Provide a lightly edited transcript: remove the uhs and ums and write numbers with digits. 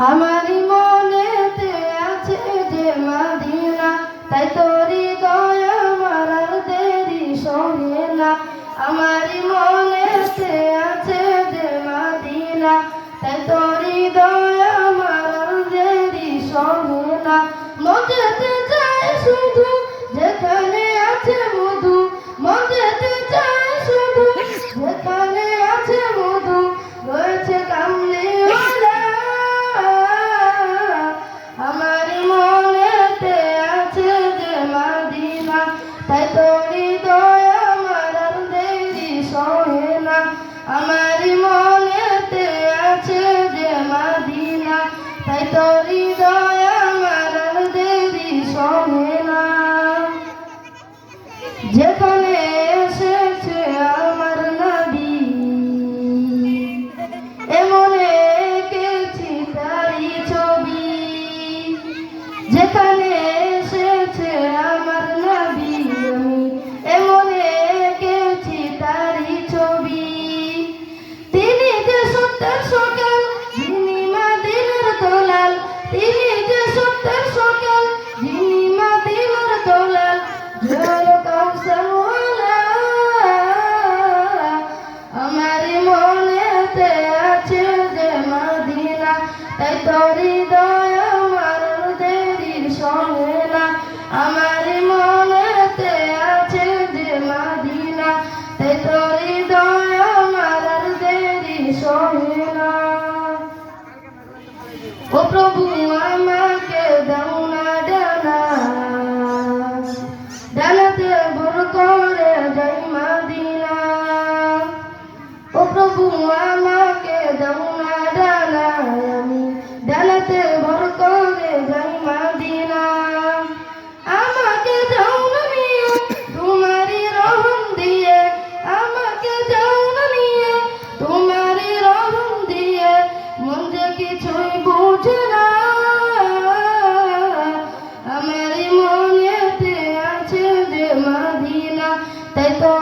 আমারই মনেতে আছে যে মদিনা, তাই তোর হৃদয় আমার আর দেরি সহে না। আমারই মনেতে আছে যে মদিনা, তাই তোর হৃদয় আমার আর দেরি সহে না। মন যেতে চায় শুধু যেখানে আছে মধু, মন যেতে চায় শুধু যেখানে আছে মধু, রয়েছে কামলিওয়ালা। আমার মনেতে আছে যে মদিনা, তাই তোর হৃদয় আমার আর দেরি সহে না। আমার মনেতে আছে যে মদিনা, তাই তোর হৃদয় আমার আর দেরি সহে না। যেখানে এসেছে আমার নবী, এমনে এঁকেছি তারই ছবি। যেখানে এসেছে আমার নবী, আমি এমনে এঁকেছি তারই ছবি। তিনি যে সত্যের সকাল, যিনি মদিনার দলাল, তিনি যে সত্যের সকাল, যিনি মদিনার দলাল, জয় কাউসারওয়ালা। আমার মনেতে আছে যে মদিনা, তাই তোর হৃদয় আমার দেরির সহে না। আমার মনেতে আছে যে মদিনা, তাই তোর হৃদয় আমার দেরির সহে না। ও প্রভু আমাকে দাও না ডানা, ডানাতে ভর করে যাই মদিনা। ও প্রভু আমাকে দাও না ডানা, আমি ডানাতে ভর করে যাই মদিনা। আমাকে দাও না নিয়ে তোমারই রহম দিয়ে, আমাকে দাও না নিয়ে তোমারই রহম দিয়ে, মন যে কিছুই বুঝে না। আমার মনেতে আছে যে মদিনা, তাই তো